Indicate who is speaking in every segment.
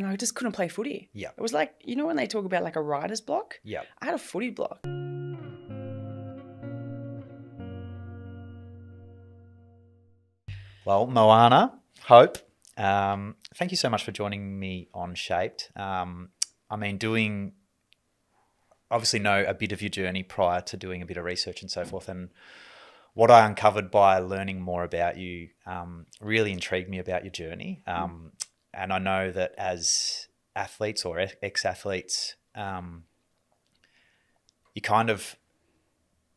Speaker 1: and I just couldn't play footy.
Speaker 2: Yeah.
Speaker 1: It was like, you know when they talk about like a writer's block?
Speaker 2: Yeah.
Speaker 1: I had a footy block.
Speaker 2: Well, Moana Hope, thank you so much for joining me on Shaped. Obviously know a bit of your journey prior to doing a bit of research and so forth, and what I uncovered by learning more about you really intrigued me about your journey. And I know that as athletes or ex-athletes, you kind of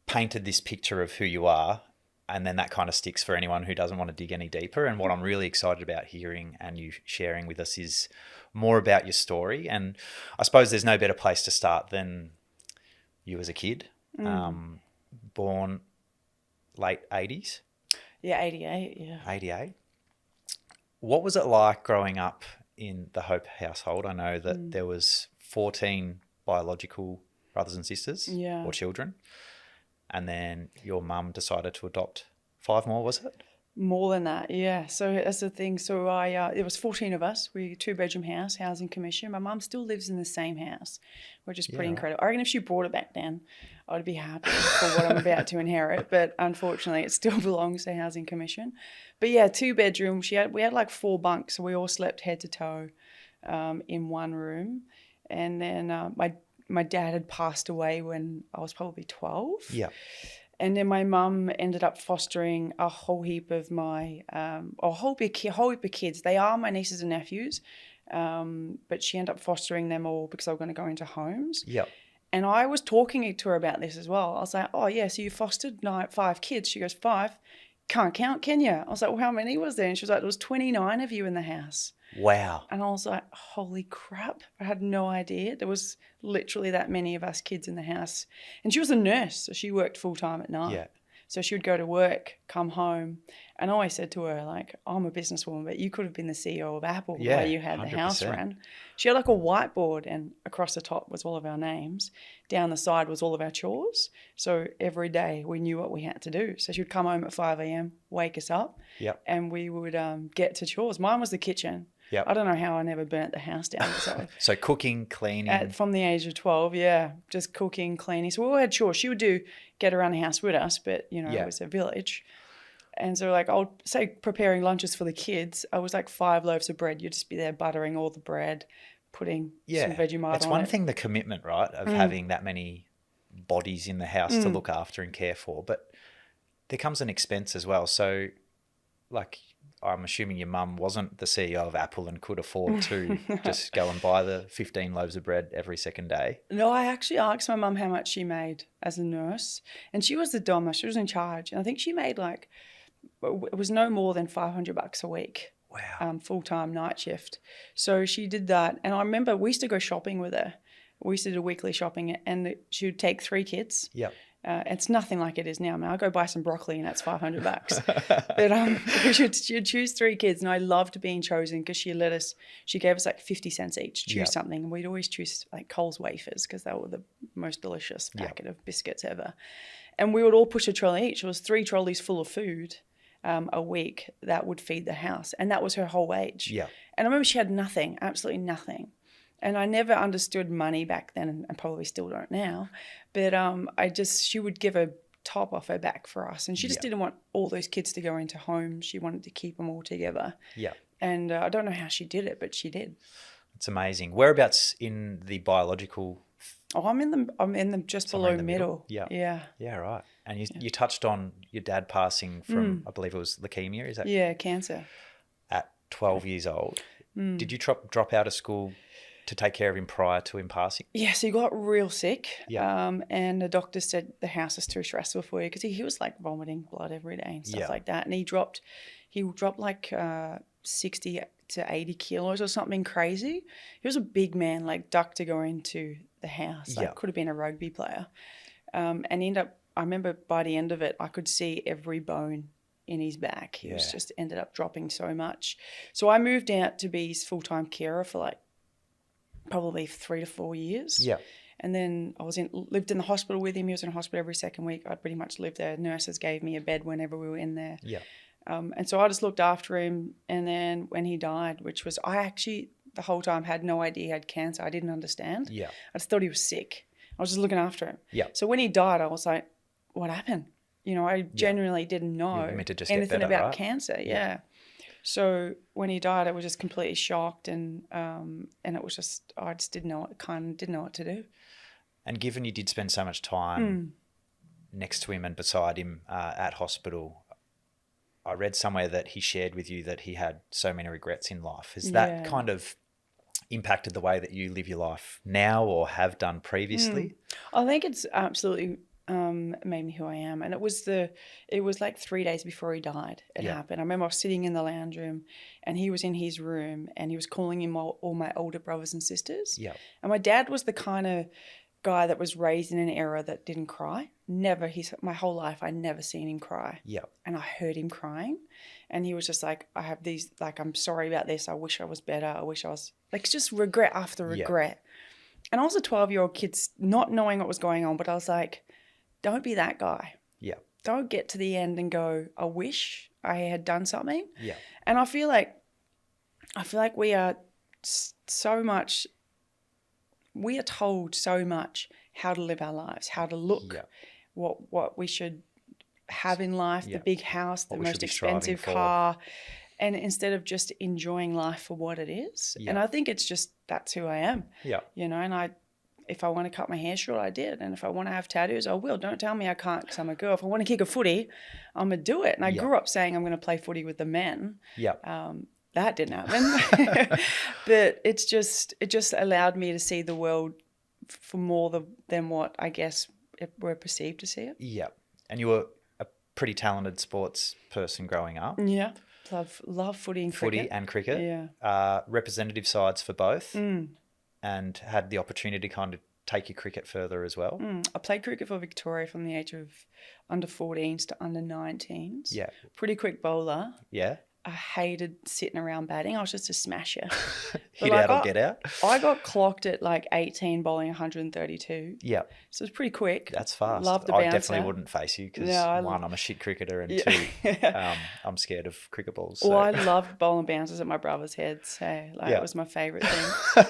Speaker 2: painted this picture of who you are, and then that kind of sticks for anyone who doesn't want to dig any deeper. And what I'm really excited about hearing and you sharing with us is more about your story. And I suppose there's no better place to start than you as a kid, born late 80s.
Speaker 1: Yeah, 88, yeah.
Speaker 2: 88. What was it like growing up in the Hope household? I know that there was 14 biological brothers and sisters or children. And then your mum decided to adopt 5 more, was it?
Speaker 1: More than that, yeah. So that's the thing. So there was 14 of us. We 2-bedroom house, housing commission. My mum still lives in the same house, which is pretty incredible. I reckon if she brought it back then, I'd be happy for what I'm about to inherit. But unfortunately, it still belongs to housing commission. But yeah, 2-bedroom. We had like 4 bunks, so we all slept head to toe in one room. And then my dad had passed away when I was probably 12.
Speaker 2: Yeah.
Speaker 1: And then my mum ended up fostering a whole heap of a whole heap of kids. They are my nieces and nephews, but she ended up fostering them all because they were going to go into homes.
Speaker 2: Yeah.
Speaker 1: And I was talking to her about this as well. I was like, oh, yeah, so you fostered 5 kids. She goes, 5? Can't count, can you? I was like, well, how many was there? And she was like, there was 29 of you in the house.
Speaker 2: Wow.
Speaker 1: And I was like, holy crap. I had no idea. There was literally that many of us kids in the house. And she was a nurse, so she worked full-time at night.
Speaker 2: Yeah.
Speaker 1: So she would go to work, come home. And I always said to her, like, I'm a businesswoman, but you could have been the CEO of Apple while you had 100%. The house run. She had like a whiteboard, and across the top was all of our names. Down the side was all of our chores. So every day we knew what we had to do. So she would come home at 5 a.m., wake us up, and we would get to chores. Mine was the kitchen.
Speaker 2: Yep.
Speaker 1: I don't know how I never burnt the house down.
Speaker 2: So cooking, cleaning.
Speaker 1: From the age of 12, just cooking, cleaning. So we all had chores. She would get around the house with us, but, it was a village. And so, like, I'll say preparing lunches for the kids, I was like 5 loaves of bread. You'd just be there buttering all the bread, putting some Vegemite on it.
Speaker 2: It's one thing, the commitment, right, of having that many bodies in the house to look after and care for. But there comes an expense as well. So, like, I'm assuming your mum wasn't the CEO of Apple and could afford to just go and buy the 15 loaves of bread every second day.
Speaker 1: No, I actually asked my mum how much she made as a nurse. And she was the doma. She was in charge. And I think she made it was no more than $500 a week.
Speaker 2: Wow.
Speaker 1: Full-time night shift. So she did that. And I remember we used to go shopping with her. We used to do weekly shopping, and she would take 3 kids.
Speaker 2: Yep.
Speaker 1: It's nothing like it is now. I mean, I'll go buy some broccoli and that's $500. But she'd choose 3 kids, and I loved being chosen because she gave us like 50 cents each, choose something. And we'd always choose like Coles wafers because they were the most delicious packet of biscuits ever. And we would all push a trolley each. It was 3 trolleys full of food a week that would feed the house. And that was her whole wage.
Speaker 2: Yeah.
Speaker 1: And I remember she had nothing, absolutely nothing. And I never understood money back then, and probably still don't now. But she would give a top off her back for us. And she just didn't want all those kids to go into homes. She wanted to keep them all together.
Speaker 2: Yeah.
Speaker 1: And I don't know how she did it, but she did.
Speaker 2: It's amazing. Whereabouts in the biological?
Speaker 1: Oh, I'm in them just below middle.
Speaker 2: Yeah.
Speaker 1: Yeah.
Speaker 2: Yeah, right. And you touched on your dad passing from, I believe it was leukemia, is that?
Speaker 1: Yeah, cancer.
Speaker 2: At 12 years old. Did you drop out of school to take care of him prior to him passing?
Speaker 1: Yeah, so he got real sick.
Speaker 2: Yeah.
Speaker 1: And the doctor said the house is too stressful for you because he was like vomiting blood every day and stuff like that. And he dropped like 60 to 80 kilos or something crazy. He was a big man, like duck to go into the house. Like could have been a rugby player. And he ended up, I remember by the end of it, I could see every bone in his back. He was just ended up dropping so much. So I moved out to be his full-time carer for like probably 3 to 4 years.
Speaker 2: Yeah.
Speaker 1: And then I lived in the hospital with him. He was in hospital every second week. I pretty much lived there. Nurses gave me a bed whenever we were in there.
Speaker 2: Yeah.
Speaker 1: And so I just looked after him. And then when he died, which was, the whole time, had no idea he had cancer. I didn't understand.
Speaker 2: Yeah.
Speaker 1: I just thought he was sick. I was just looking after him.
Speaker 2: Yeah.
Speaker 1: So when he died, I was like, what happened? You know, I genuinely didn't know
Speaker 2: meant to just
Speaker 1: anything
Speaker 2: get better,
Speaker 1: about
Speaker 2: right?
Speaker 1: cancer. Yeah. So when he died, I was just completely shocked, and it was just, I just didn't know what to do.
Speaker 2: And given you did spend so much time next to him and beside him at hospital, I read somewhere that he shared with you that he had so many regrets in life. Has that kind of impacted the way that you live your life now or have done previously?
Speaker 1: I think it's absolutely made me who I am. And it was like 3 days before he died. It happened. I remember I was sitting in the lounge room, and he was in his room, and he was calling in all my older brothers and sisters.
Speaker 2: Yeah.
Speaker 1: And my dad was the kind of guy that was raised in an era that didn't cry. Never. My whole life, I never seen him cry.
Speaker 2: Yeah.
Speaker 1: And I heard him crying, and he was just like, I have these, like, I'm sorry about this. I wish I was better. I wish I was, like, just regret after regret. And I was a 12-year-old kid not knowing what was going on, but I was like, don't be that guy.
Speaker 2: Yeah.
Speaker 1: Don't get to the end and go, I wish I had done something.
Speaker 2: Yeah.
Speaker 1: And I feel like we are told so much how to live our lives, how to look, what we should have in life, the big house, the most expensive car, and instead of just enjoying life for what it is. And I think it's just, that's who I am.
Speaker 2: Yeah.
Speaker 1: You know, and if I want to cut my hair short, I did. And if I want to have tattoos, I will. Don't tell me I can't because I'm a girl. If I want to kick a footy, I'm going to do it. And I grew up saying I'm going to play footy with the men.
Speaker 2: Yeah.
Speaker 1: That didn't happen. But it just allowed me to see the world for more than what I guess we're perceived to see it.
Speaker 2: Yeah. And you were a pretty talented sports person growing up.
Speaker 1: Yeah. Love footy and cricket.
Speaker 2: Footy and cricket.
Speaker 1: Yeah.
Speaker 2: Representative sides for both. And had the opportunity to kind of take your cricket further as well.
Speaker 1: I played cricket for Victoria from the age of under 14s to under 19s.
Speaker 2: Yeah.
Speaker 1: Pretty quick bowler.
Speaker 2: Yeah.
Speaker 1: I hated sitting around batting. I was just a smasher.
Speaker 2: Hit out or get out?
Speaker 1: I got clocked at like 18 bowling 132.
Speaker 2: Yeah.
Speaker 1: So it was pretty quick.
Speaker 2: That's fast.
Speaker 1: Loved the bouncer.
Speaker 2: I definitely wouldn't face you because one, I'm a shit cricketer, and two, I'm scared of cricket balls. So.
Speaker 1: Well, I loved bowling bouncers at my brother's head. So it was my favourite thing.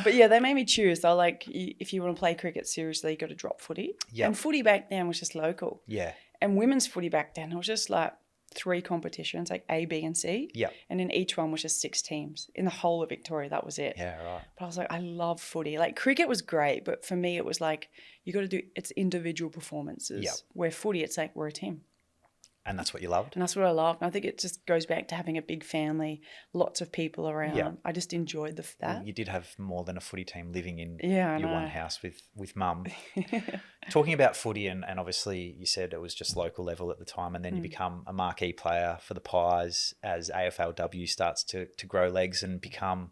Speaker 1: But yeah, they made me choose. They're like, if you want to play cricket seriously, you got to drop footy.
Speaker 2: Yeah.
Speaker 1: And footy back then was just local.
Speaker 2: Yeah.
Speaker 1: And women's footy back then, it was just like 3 competitions, like A, B, and C.
Speaker 2: Yeah.
Speaker 1: And in each one was just 6 teams. In the whole of Victoria, that was it.
Speaker 2: Yeah, right.
Speaker 1: But I was like, I love footy. Like, cricket was great, but for me, it was like, you got to do, it's individual performances.
Speaker 2: Yeah.
Speaker 1: Where footy, it's like, we're a team.
Speaker 2: And that's what you loved?
Speaker 1: And that's what I loved. And I think it just goes back to having a big family, lots of people around. Yeah. I just enjoyed that.
Speaker 2: Well, you did have more than a footy team living in
Speaker 1: your
Speaker 2: one house with mum. Talking about footy, and obviously you said it was just local level at the time, and then you become a marquee player for the Pies as AFLW starts to grow legs and become,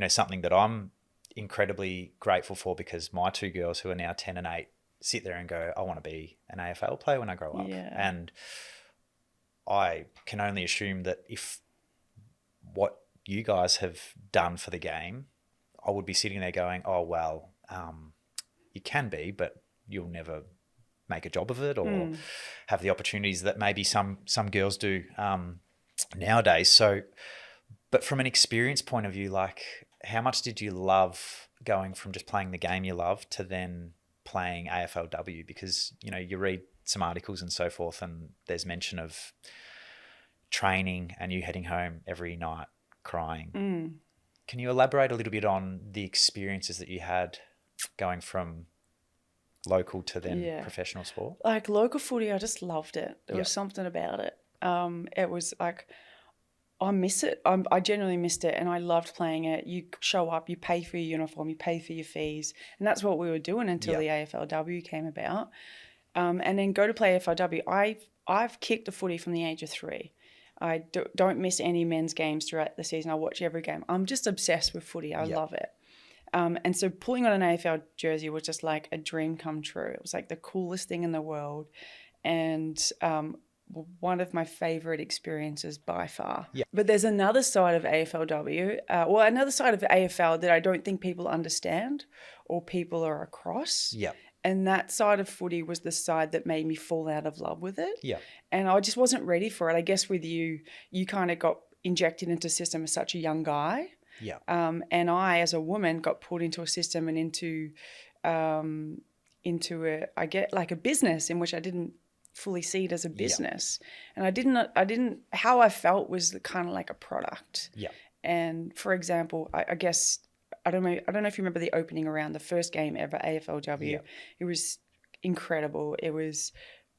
Speaker 2: something that I'm incredibly grateful for, because my 2 girls who are now 10 and 8 sit there and go, I want to be an AFL player when I grow up.
Speaker 1: Yeah.
Speaker 2: And I can only assume that if what you guys have done for the game, I would be sitting there going, oh, well, you can be, but you'll never make a job of it or have the opportunities that maybe some girls do nowadays. So, but from an experience point of view, like, how much did you love going from just playing the game you love to then playing AFLW? Because, you read some articles and so forth, and there's mention of training and you heading home every night crying. Can you elaborate a little bit on the experiences that you had going from local to then professional sport? Like
Speaker 1: local footy, I just loved it. There was something about it. It was like, I miss it. I genuinely missed it, and I loved playing it. You show up, you pay for your uniform, you pay for your fees, and that's what we were doing until the AFLW came about. And then go to play AFLW. I've kicked a footy from the age of 3. I don't miss any men's games throughout the season. I watch every game. I'm just obsessed with footy. I love it. And so pulling on an AFL jersey was just like a dream come true. It was like the coolest thing in the world, and one of my favourite experiences by far. Yeah. But there's another side of AFLW, another side of AFL that I don't think people understand or people are across. Yeah. And that side of footy was the side that made me fall out of love with it. Yeah. And I just wasn't ready for it. I guess with you kind of got injected into the system as such a young guy.
Speaker 2: Yeah.
Speaker 1: And I, as a woman, got pulled into a system and into a business in which I didn't fully see it as a business. And I didn't, how I felt was kind of like a product.
Speaker 2: Yeah.
Speaker 1: And for example, I guess, I don't know if you remember the opening round, the first game ever, AFLW.
Speaker 2: Yeah.
Speaker 1: It was incredible. It was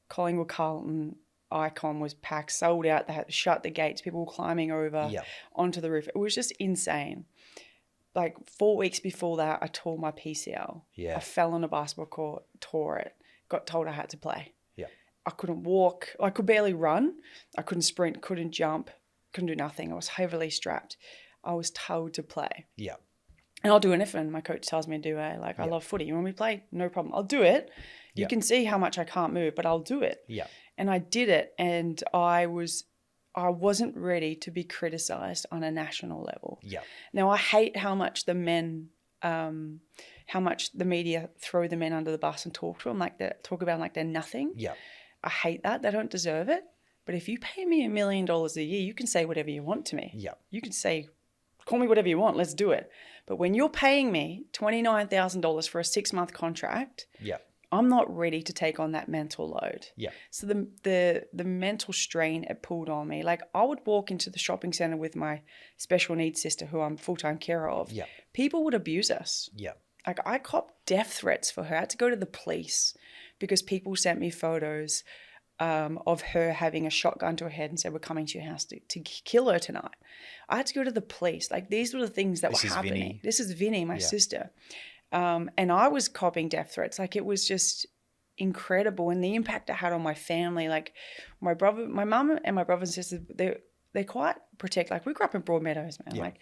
Speaker 1: Collingwood Carlton icon was packed, sold out. They had to shut the gates. People were climbing over onto the roof. It was just insane. Like 4 weeks before that, I tore my PCL.
Speaker 2: Yeah.
Speaker 1: I fell on a basketball court, tore it, got told I had to play.
Speaker 2: Yeah.
Speaker 1: I couldn't walk. I could barely run. I couldn't sprint, couldn't jump, couldn't do nothing. I was heavily strapped. I was told to play.
Speaker 2: Yeah.
Speaker 1: And I'll do anything my coach tells me to do. I love footy. You want me to play? No problem. I'll do it. You can see how much I can't move, but I'll do it.
Speaker 2: Yeah.
Speaker 1: And I did it, and I wasn't ready to be criticised on a national level.
Speaker 2: Yeah.
Speaker 1: Now, I hate how much the men, how much the media throw the men under the bus and talk about them like they're nothing.
Speaker 2: Yeah.
Speaker 1: I hate that. They don't deserve it. But if you pay me $1 million a year, you can say whatever you want to me.
Speaker 2: Yeah.
Speaker 1: You can say, call me whatever you want. Let's do it. But when you're paying me $29,000 for a 6-month contract, I'm not ready to take on that mental load.
Speaker 2: Yeah.
Speaker 1: So the mental strain it pulled on me, like I would walk into the shopping centre with my special needs sister, who I'm full-time carer of.
Speaker 2: Yeah.
Speaker 1: People would abuse us.
Speaker 2: Yeah.
Speaker 1: Like I copped death threats for her. I had to go to the police because people sent me photos of her having a shotgun to her head and said, we're coming to your house to kill her tonight. I had to go to the police. Like these were the things that were happening.
Speaker 2: Vinnie.
Speaker 1: This is Vinnie, my sister. And I was copping death threats. Like it was just incredible. And the impact it had on my family, like my mum and my brothers and sisters, they're quite protect. Like we grew up in Broadmeadows, man. Like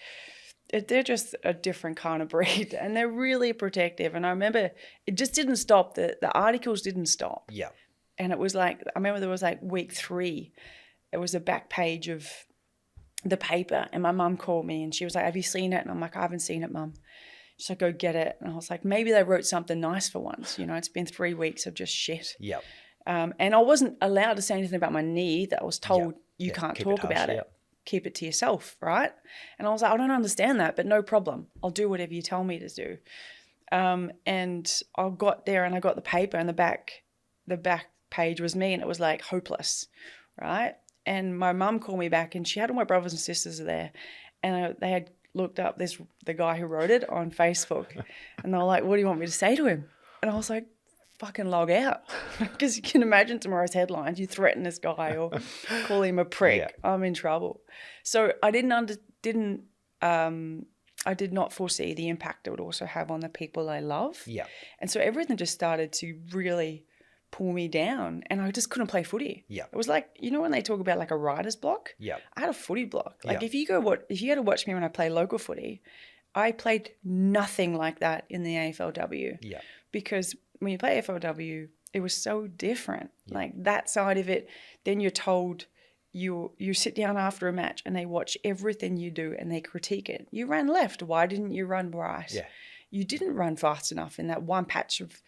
Speaker 1: they're just a different kind of breed, and they're really protective. And I remember it just didn't stop. The articles didn't stop.
Speaker 2: Yeah.
Speaker 1: And it was like, I remember there was like week 3, it was a back page of the paper, and my mum called me and she was like, have you seen it? And I'm like, I haven't seen it, Mum. She's like, go get it. And I was like, maybe they wrote something nice for once. You know, it's been 3 weeks of just shit.
Speaker 2: Yeah.
Speaker 1: And I wasn't allowed to say anything about my knee. That I was told you can't talk about it. Keep it to yourself, right? And I was like, I don't understand that, but no problem. I'll do whatever you tell me to do. And I got there and I got the paper, and the back page was me, and it was like hopeless, right? And my mum called me back, and she had all my brothers and sisters there, and they had looked up the guy who wrote it on Facebook, and they were like, what do you want me to say to him? And I was like, fucking log out, because you can imagine tomorrow's headlines. You threaten this guy or call him a prick, I'm in trouble. So I did not foresee the impact it would also have on the people I love. Yeah. And so everything just started to really pull me down, and I just couldn't play footy. Yeah. It was like, you know when they talk about like a writer's block? Yeah. I had a footy block. Like if you had to watch me when I play local footy, I played nothing like that in the AFLW. Yeah. Because when you play AFLW, it was so different. Yeah. Like that side of it, then you're told you sit down after a match and they watch everything you do and they critique it. You ran left. Why didn't you run right? Yeah. You didn't run fast enough in that one patch of,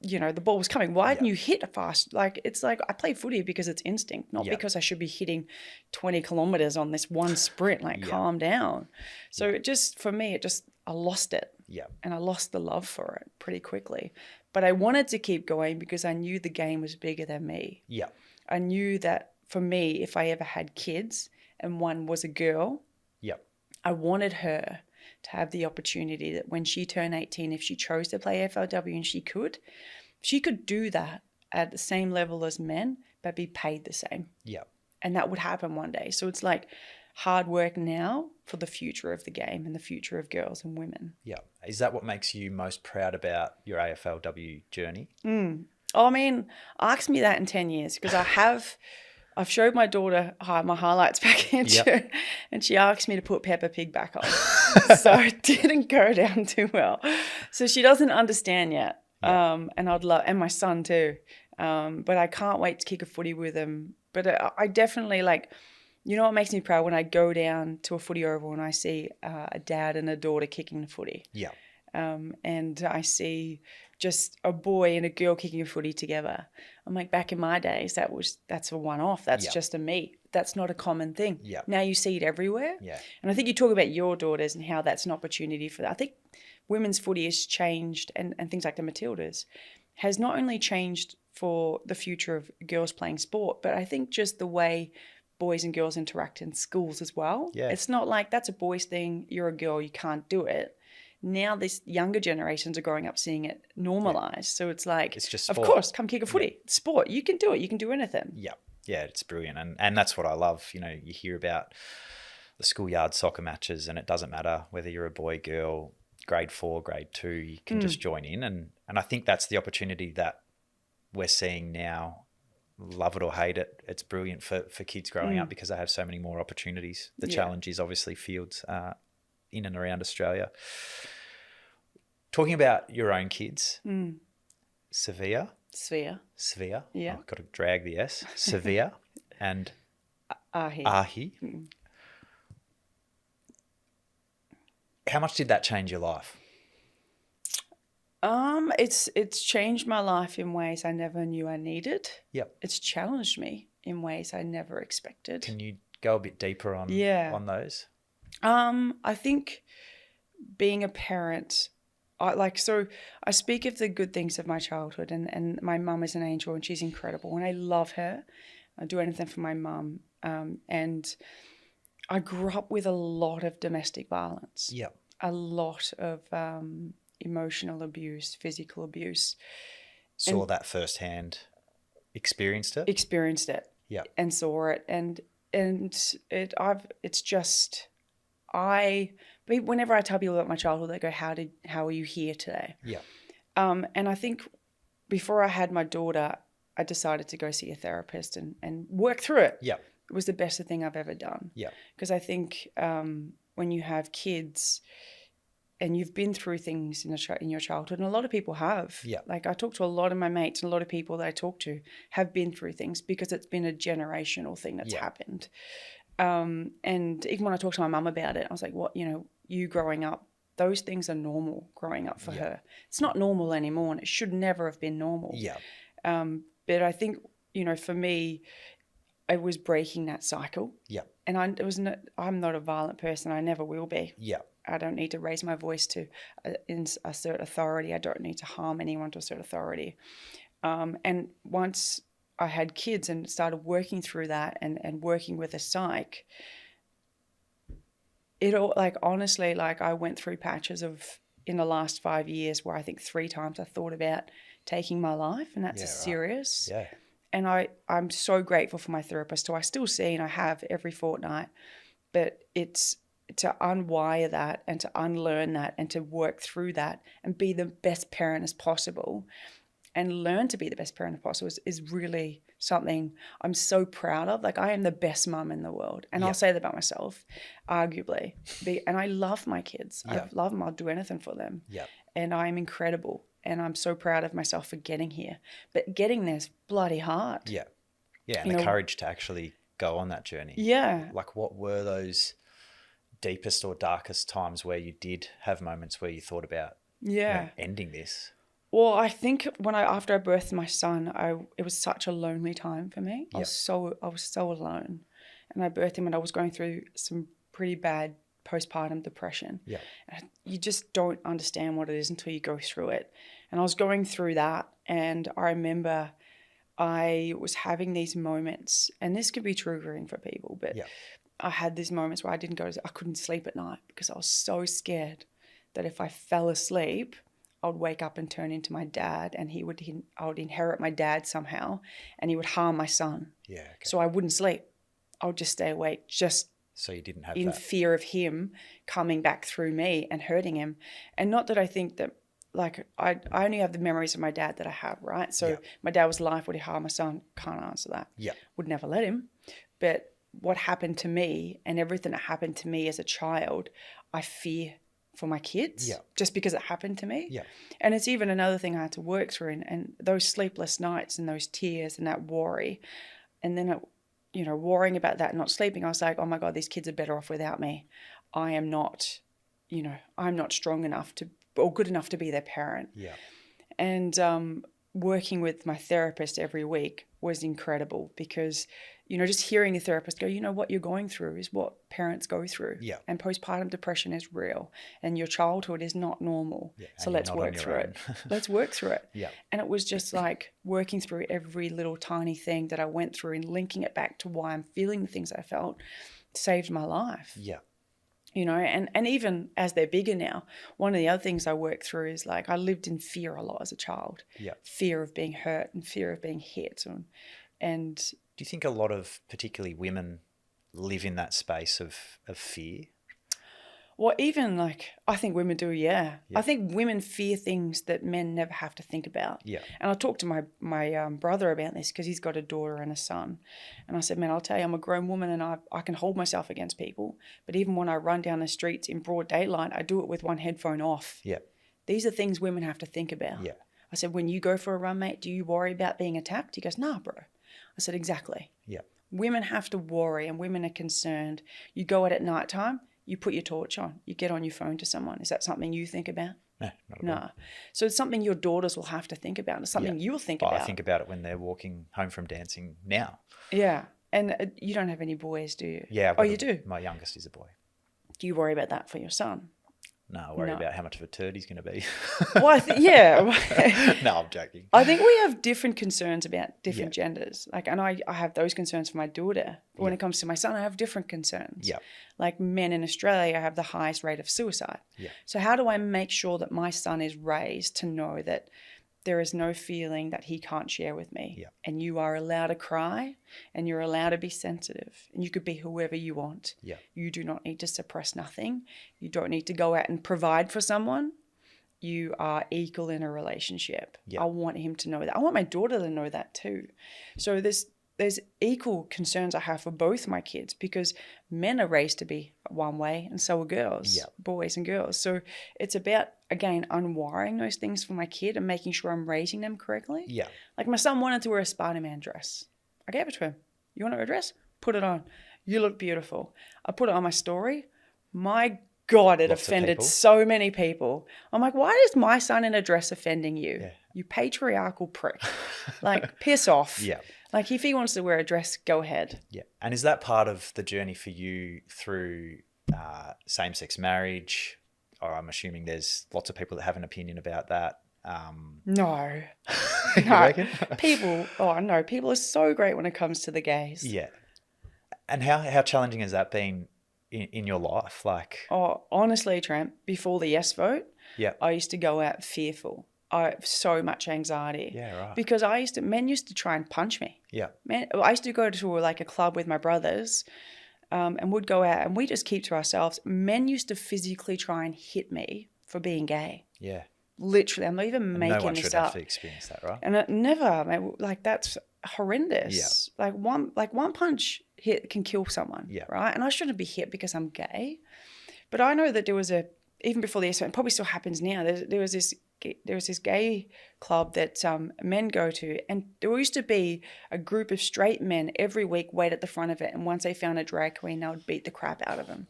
Speaker 1: you know, the ball was coming. Why didn't you hit fast? Like, it's like I play footy because it's instinct, not because I should be hitting 20 kilometers on this one sprint. Like, calm down. So it just, for me, I lost it. Yeah. And I lost the love for it pretty quickly. But I wanted to keep going because I knew the game was bigger than me. Yeah. I knew that for me, if I ever had kids and one was a girl, I wanted her to have the opportunity that when she turned 18, if she chose to play AFLW and she could do that at the same level as men, but be paid the same. Yeah. And that would happen one day. So it's like hard work now for the future of the game and the future of girls and women. Yeah.
Speaker 2: Is that what makes you most proud about your AFLW journey?
Speaker 1: I mean, ask me that in 10 years, because I've showed my daughter my highlights package, and she asked me to put Peppa Pig back on. So it didn't go down too well. So she doesn't understand yet. And and my son too. But I can't wait to kick a footy with him. But I definitely, like, you know what makes me proud? When I go down to a footy oval and I see a dad and a daughter kicking the footy. Yeah. and I see just a boy and a girl kicking a footy together. I'm like, back in my days, that's a one-off. That's just a meet. That's not a common thing.
Speaker 2: Yeah.
Speaker 1: Now you see it everywhere.
Speaker 2: Yeah.
Speaker 1: And I think you talk about your daughters and how that's an opportunity for that. I think women's footy has changed, and things like the Matildas has not only changed for the future of girls playing sport, but I think just the way boys and girls interact in schools as well.
Speaker 2: Yeah.
Speaker 1: It's not like that's a boys thing, you're a girl, you can't do it. Now these younger generations are growing up seeing it normalized. So it's like,
Speaker 2: it's just
Speaker 1: of
Speaker 2: sport.
Speaker 1: course, come kick a footy. It's sport. You can do it. You can do anything.
Speaker 2: Yeah. Yeah, it's brilliant. And that's what I love. You know, you hear about the schoolyard soccer matches, and it doesn't matter whether you're a boy, girl, grade 4, grade 2, you can just join in. And I think that's the opportunity that we're seeing now. Love it or hate it, it's brilliant for kids growing up because they have so many more opportunities. The challenge is obviously fields in and around Australia. Talking about your own kids, Svea. Yeah. I've got to drag the S. Svea and Ahi. How much did that change your life?
Speaker 1: It's changed my life in ways I never knew I needed.
Speaker 2: Yep.
Speaker 1: It's challenged me in ways I never expected.
Speaker 2: Can you go a bit deeper on those?
Speaker 1: I think being a parent, I speak of the good things of my childhood, and my mum is an angel and she's incredible and I love her. I do anything for my mum. And I grew up with a lot of domestic violence.
Speaker 2: Yeah.
Speaker 1: A lot of emotional abuse, physical abuse.
Speaker 2: Saw that firsthand, experienced it. Yeah.
Speaker 1: And saw it. Whenever I tell people about my childhood, they go, how are you here today?
Speaker 2: Yeah.
Speaker 1: And I think before I had my daughter, I decided to go see a therapist and work through it.
Speaker 2: Yeah.
Speaker 1: It was the best thing I've ever done.
Speaker 2: Yeah.
Speaker 1: Because I think when you have kids and you've been through things in your childhood, and a lot of people have.
Speaker 2: Yeah.
Speaker 1: Like I talk to a lot of my mates, and a lot of people that I talk to have been through things because it's been a generational thing that's happened. And even when I talked to my mum about it, I was like, you growing up, those things are normal growing up for her. It's not normal anymore, and it should never have been normal.
Speaker 2: Yeah.
Speaker 1: But I think, for me, it was breaking that cycle.
Speaker 2: Yeah.
Speaker 1: And I'm not a violent person. I never will be.
Speaker 2: Yeah.
Speaker 1: I don't need to raise my voice to assert authority. I don't need to harm anyone to assert authority. And once I had kids and started working through that and working with a psych, honestly, I went through patches in the last 5 years where I think 3 times I thought about taking my life, and that's serious.
Speaker 2: Yeah.
Speaker 1: And I'm so grateful for my therapist, who I still see and I have every fortnight. But it's to unwire that and to unlearn that and to work through that and be the best parent as possible and learn to be the best parent as possible is really something I'm so proud of. I am the best mum in the world. And I'll say that about myself, arguably. And I love my kids. I love them. I'll do anything for them.
Speaker 2: Yeah.
Speaker 1: And I'm incredible. And I'm so proud of myself for getting here. But getting there's bloody hard.
Speaker 2: Yeah. Yeah, and the courage to actually go on that journey.
Speaker 1: Yeah.
Speaker 2: What were those deepest or darkest times where you did have moments where you thought about ending this?
Speaker 1: Well, I think after I birthed my son, it was such a lonely time for me. I was so alone. And I birthed him and I was going through some pretty bad postpartum depression.
Speaker 2: Yeah.
Speaker 1: And you just don't understand what it is until you go through it. And I was going through that, and I remember I was having these moments, and this can be triggering for people, but I had these moments where I couldn't sleep at night because I was so scared that if I fell asleep, I would wake up and turn into my dad, and I would inherit my dad somehow, and he would harm my son.
Speaker 2: Yeah. Okay.
Speaker 1: So I wouldn't sleep. I would just stay awake,
Speaker 2: so you didn't have
Speaker 1: in fear of him coming back through me and hurting him. And not that I think that, I only have the memories of my dad that I have, right? So my dad was alive. Would he harm my son? Can't answer that.
Speaker 2: Yeah.
Speaker 1: Would never let him. But what happened to me and everything that happened to me as a child, I fear for my kids just because it happened to me.
Speaker 2: Yeah.
Speaker 1: And it's even another thing I had to work through, and those sleepless nights and those tears and that worry. And then worrying about that, not sleeping, I was like, oh my God, these kids are better off without me. I am not you know, I'm not strong enough to or good enough to be their parent.
Speaker 2: Yeah.
Speaker 1: And working with my therapist every week was incredible because, you know, just hearing the therapist go, you know, what you're going through is what parents go through.
Speaker 2: Yeah.
Speaker 1: And postpartum depression is real and your childhood is not normal.
Speaker 2: Yeah.
Speaker 1: So let's work through it. Let's work through it.
Speaker 2: Yeah.
Speaker 1: And it was just like working through every little tiny thing that I went through and linking it back to why I'm feeling the things I felt saved my life.
Speaker 2: Yeah.
Speaker 1: You know, and even as they're bigger now, one of the other things I work through is like I lived in fear a lot as a child.
Speaker 2: Yeah.
Speaker 1: Fear of being hurt and fear of being hit. And
Speaker 2: do you think a lot of particularly women live in that space of fear?
Speaker 1: Well, even like I think women do, yeah. I think women fear things that men never have to think about.
Speaker 2: Yeah.
Speaker 1: And I talked to my brother about this because he's got a daughter and a son. And I said, man, I'll tell you, I'm a grown woman and I can hold myself against people. But even when I run down the streets in broad daylight, I do it with one headphone off.
Speaker 2: Yeah.
Speaker 1: These are things women have to think about.
Speaker 2: Yeah.
Speaker 1: I said, when you go for a run, mate, do you worry about being attacked? He goes, nah, bro. I said, exactly.
Speaker 2: Yeah.
Speaker 1: Women have to worry and women are concerned. You go out at nighttime, you put your torch on, you get on your phone to someone. Is that something you think about?
Speaker 2: No, not at all.
Speaker 1: So it's something your daughters will have to think about. It's something you'll think about.
Speaker 2: I think about it when they're walking home from dancing now.
Speaker 1: Yeah. And you don't have any boys, do you?
Speaker 2: Yeah.
Speaker 1: You do?
Speaker 2: My youngest is a boy.
Speaker 1: Do you worry about that for your son?
Speaker 2: No, I worry about how much of a turd he's going to be.
Speaker 1: Well, yeah.
Speaker 2: No, I'm joking.
Speaker 1: I think we have different concerns about different genders. Like, and I have those concerns for my daughter. But when it comes to my son, I have different concerns.
Speaker 2: Yeah.
Speaker 1: Like men in Australia have the highest rate of suicide.
Speaker 2: Yeah.
Speaker 1: So how do I make sure that my son is raised to know that there is no feeling that he can't share with me?
Speaker 2: Yeah.
Speaker 1: And you are allowed to cry and you're allowed to be sensitive and you could be whoever you want.
Speaker 2: Yeah.
Speaker 1: You do not need to suppress nothing. You don't need to go out and provide for someone. You are equal in a relationship.
Speaker 2: Yeah.
Speaker 1: I want him to know that. I want my daughter to know that too. So there's equal concerns I have for both my kids because men are raised to be one way and so are girls, boys and girls. So it's about, again, unwiring those things for my kid and making sure I'm raising them correctly.
Speaker 2: Yeah.
Speaker 1: Like my son wanted to wear a Spider-Man dress. I gave it to him. You want to wear a dress? Put it on. You look beautiful. I put it on my story. My God, it offended so many people. I'm like, why is my son in a dress offending you? Yeah. You patriarchal prick. Like, piss off.
Speaker 2: Yeah.
Speaker 1: Like, if he wants to wear a dress, go ahead.
Speaker 2: Yeah. And is that part of the journey for you through same-sex marriage? Or I'm assuming there's lots of people that have an opinion about that.
Speaker 1: No.
Speaker 2: You reckon?
Speaker 1: People are so great when it comes to the gays.
Speaker 2: Yeah. And how challenging has that been in your life? Like,
Speaker 1: honestly, Trent, before the yes vote, I used to go out fearful. I have so much anxiety.
Speaker 2: Yeah, right.
Speaker 1: Because men used to try and punch me.
Speaker 2: Yeah.
Speaker 1: I used to go to like a club with my brothers, and would go out and we just keep to ourselves. Men used to physically try and hit me for being gay.
Speaker 2: Yeah.
Speaker 1: Literally, I'm not even making this up.
Speaker 2: No one should have to experience that, right?
Speaker 1: And it never, like that's horrendous. Yeah. Like one punch hit can kill someone, right? And I shouldn't be hit because I'm gay. But I know that there was even before the SO, it probably still happens now, there was this gay club that men go to, and there used to be a group of straight men every week wait at the front of it, and once they found a drag queen, they would beat the crap out of them.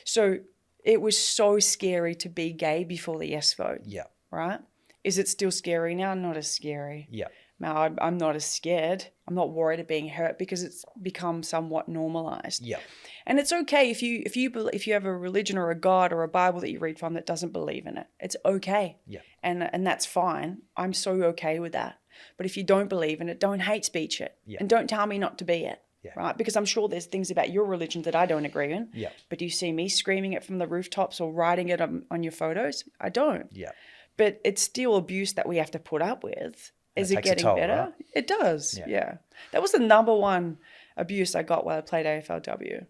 Speaker 1: So it was so scary to be gay before the yes vote.
Speaker 2: Yeah.
Speaker 1: Right? Is it still scary now? Not as scary.
Speaker 2: Yeah.
Speaker 1: No, I'm not as scared. I'm not worried of being hurt because it's become somewhat normalized.
Speaker 2: Yeah.
Speaker 1: And it's okay if you have a religion or a God or a Bible that you read from that doesn't believe in it. It's okay.
Speaker 2: Yeah.
Speaker 1: And that's fine. I'm so okay with that. But if you don't believe in it, don't hate speech it.
Speaker 2: Yeah.
Speaker 1: And don't tell me not to be it.
Speaker 2: Yeah.
Speaker 1: Right? Because I'm sure there's things about your religion that I don't agree in.
Speaker 2: Yeah.
Speaker 1: But do you see me screaming it from the rooftops or writing it on your photos? I don't.
Speaker 2: Yeah.
Speaker 1: But it's still abuse that we have to put up with. Is it getting better? Right? It does. Yeah. That was the number one abuse I got while I played AFLW.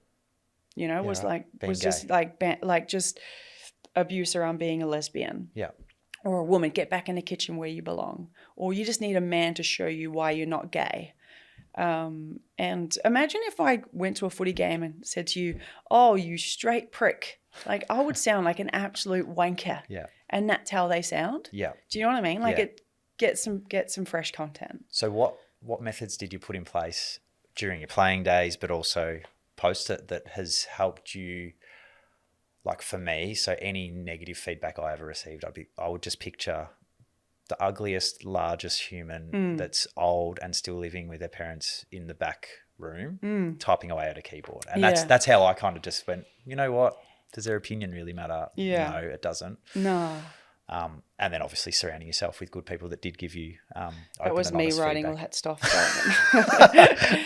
Speaker 1: You know, was just abuse around being a lesbian.
Speaker 2: Yeah.
Speaker 1: Or a woman, get back in the kitchen where you belong. Or you just need a man to show you why you're not gay. And imagine if I went to a footy game and said to you, oh, you straight prick. Like, I would sound like an absolute wanker.
Speaker 2: Yeah.
Speaker 1: And that's how they sound.
Speaker 2: Yeah.
Speaker 1: Do you know what I mean? Like, get some fresh content.
Speaker 2: So what methods did you put in place during your playing days, but also post it, that has helped you like for me, so any negative feedback I ever received, I would just picture the ugliest, largest human that's old and still living with their parents in the back room, typing away at a keyboard. And that's how I kind of just went, you know what? Does their opinion really matter?
Speaker 1: Yeah.
Speaker 2: No, it doesn't.
Speaker 1: No.
Speaker 2: And then obviously surrounding yourself with good people that did give you
Speaker 1: that was me writing
Speaker 2: feedback.
Speaker 1: all that stuff.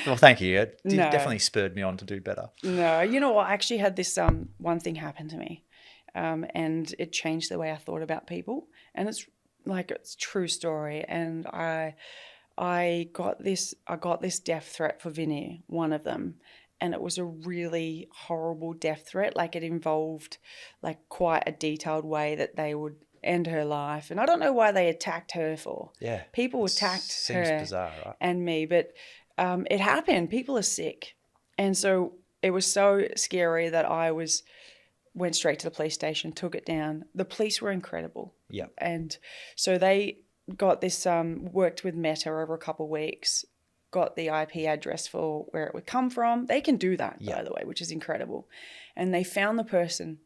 Speaker 2: Well, thank you. It
Speaker 1: No.
Speaker 2: definitely spurred me on to do better.
Speaker 1: No, you know what? I actually had this one thing happen to me, and it changed the way I thought about people. And it's a true story. And I got this death threat for Vinnie, one of them. And it was a really horrible death threat. Like, it involved like quite a detailed way that they would end her life. And I don't know why they attacked her for.
Speaker 2: Yeah.
Speaker 1: People attacked
Speaker 2: seems
Speaker 1: her
Speaker 2: bizarre, right?
Speaker 1: and me, but it happened. People are sick. And so it was so scary that I went straight to the police station, took it down. The police were incredible.
Speaker 2: Yeah.
Speaker 1: And so they got this, worked with Meta over a couple of weeks, got the IP address for where it would come from. They can do that, by the way, which is incredible. And they found the person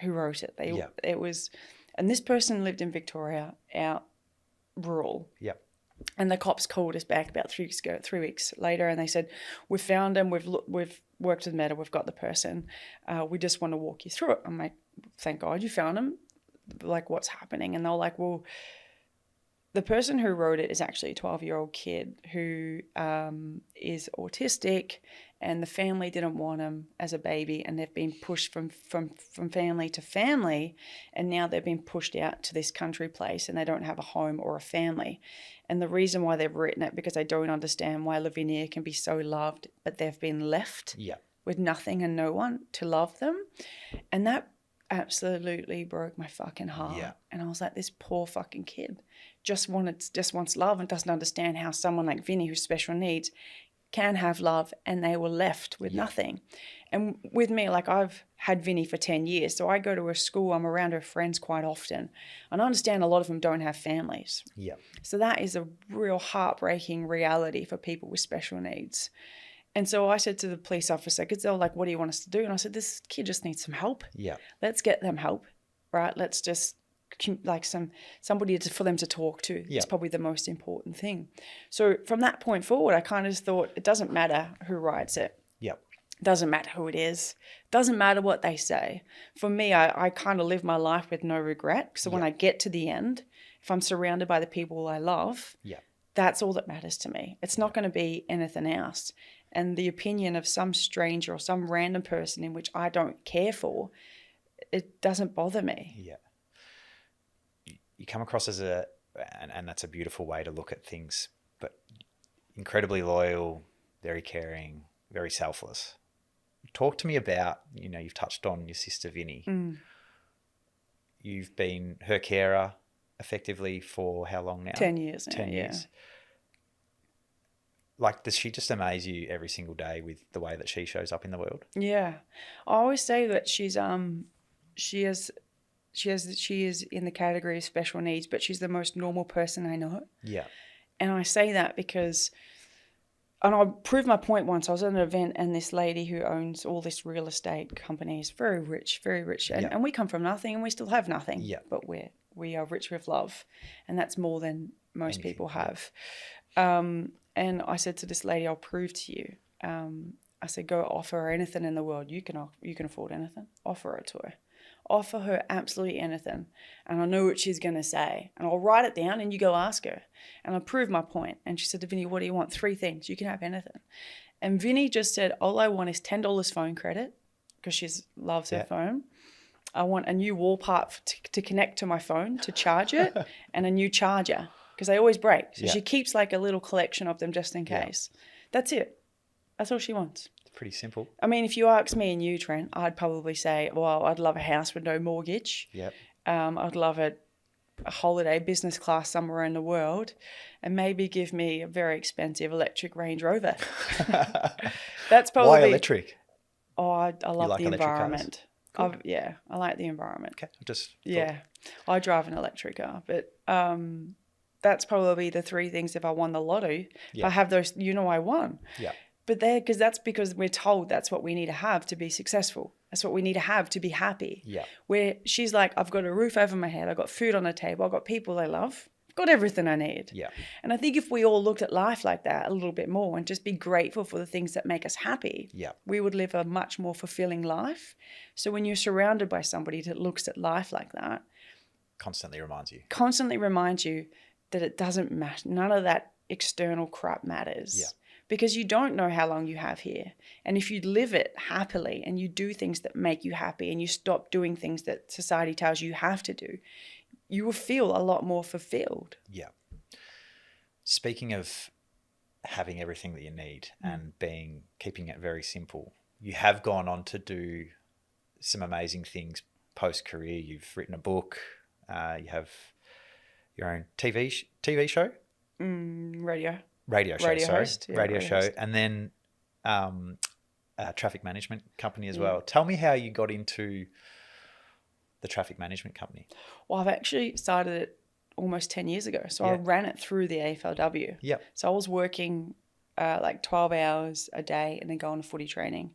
Speaker 1: who wrote it. It was, and this person lived in Victoria, out rural.
Speaker 2: Yep.
Speaker 1: And the cops called us back about 3 weeks later, and they said, "We've found him. We've worked with Meta. We've got the person. We just want to walk you through it." I'm like, "Thank God you found him. Like, what's happening?" And they're like, "Well, the person who wrote it is actually a 12-year-old kid who is autistic, and the family didn't want him as a baby, and they've been pushed from family to family, and now they've been pushed out to this country place, and they don't have a home or a family. And the reason why they've written it, because they don't understand why Lavinia can be so loved, but they've been left with nothing and no one to love them." And that absolutely broke my fucking heart.
Speaker 2: Yeah.
Speaker 1: And I was like, this poor fucking kid just wants love and doesn't understand how someone like Vinnie, who's special needs, can have love, and they were left with nothing. And with me, like, I've had Vinnie for 10 years, so I go to her school, I'm around her friends quite often, and I understand a lot of them don't have families.
Speaker 2: Yeah.
Speaker 1: So that is a real heartbreaking reality for people with special needs. And so I said to the police officer, because they were like, "What do you want us to do?" And I said, "This kid just needs some help.
Speaker 2: Yeah.
Speaker 1: Let's get them help, right? Let's just like somebody for them to talk to. It's probably the most important thing." So from that point forward, I kind of just thought, it doesn't matter who writes it.
Speaker 2: Yep.
Speaker 1: Doesn't matter who it is. Doesn't matter what they say. For me, I kind of live my life with no regret. So when I get to the end, if I'm surrounded by the people I love, that's all that matters to me. It's not going to be anything else. And the opinion of some stranger or some random person in which I don't care for, it doesn't bother me.
Speaker 2: Yeah. You come across as and that's a beautiful way to look at things, but incredibly loyal, very caring, very selfless. Talk to me about, you've touched on your sister Vinnie. You've been her carer effectively for how long now?
Speaker 1: 10 years now.
Speaker 2: 10 years. Like, does she just amaze you every single day with the way that she shows up in the world?
Speaker 1: Yeah. I always say that she is in the category of special needs, but she's the most normal person I know.
Speaker 2: Yeah. And
Speaker 1: I say that because, and I proved my point once. I was at an event, and this lady who owns all this real estate company is very rich, and we come from nothing, and we still have nothing.
Speaker 2: Yeah.
Speaker 1: But we are rich with love, and that's more than most people have. And I said to this lady, "I'll prove to you." I said, "Go offer her anything in the world. You can afford anything. Offer it to her. Offer her absolutely anything. And I know what she's going to say. And I'll write it down, and you go ask her." And I proved my point. And she said to Vinnie, "What do you want?" 3 things. You can have anything. And Vinnie just said, "All I want is $10 phone credit," because she loves her phone. "I want a new wall part to connect to my phone to charge it, and a new charger, because they always break." So she keeps like a little collection of them just in case. That's it. That's all she wants.
Speaker 2: It's pretty simple.
Speaker 1: I mean, if you ask me and you, Trent, I'd probably say, well, I'd love a house with no mortgage.
Speaker 2: Yep.
Speaker 1: I'd love a holiday business class somewhere in the world, and maybe give me a very expensive electric Range Rover. That's probably...
Speaker 2: Why electric?
Speaker 1: Oh, I love
Speaker 2: like
Speaker 1: the environment.
Speaker 2: Cool.
Speaker 1: I like the environment.
Speaker 2: Okay.
Speaker 1: I drive an electric car, but that's probably the 3 things. If I won the lotto, if I have those, I won.
Speaker 2: Yeah.
Speaker 1: But that's because we're told that's what we need to have to be successful That's what we need to have to be happy.
Speaker 2: Yeah.
Speaker 1: Where she's like, I've got a roof over my head. I've got food on the table. I've got people I love. I've got everything I need.
Speaker 2: Yeah.
Speaker 1: And I think if we all looked at life like that a little bit more and just be grateful for the things that make us happy, we would live a much more fulfilling life. So when you're surrounded by somebody that looks at life like that,
Speaker 2: constantly reminds you
Speaker 1: that it doesn't matter. None of that external crap matters.
Speaker 2: Yeah.
Speaker 1: Because you don't know how long you have here. And if you live it happily and you do things that make you happy and you stop doing things that society tells you have to do, you will feel a lot more fulfilled.
Speaker 2: Yeah. Speaking of having everything that you need and keeping it very simple, you have gone on to do some amazing things post-career. You've written a book. You have your own TV show? Radio show. And then a traffic management company as well. Tell me how you got into the traffic management company.
Speaker 1: Well, I've actually started it almost 10 years ago. So I ran it through the AFLW.
Speaker 2: Yep.
Speaker 1: So I was working like 12 hours a day and then going to footy training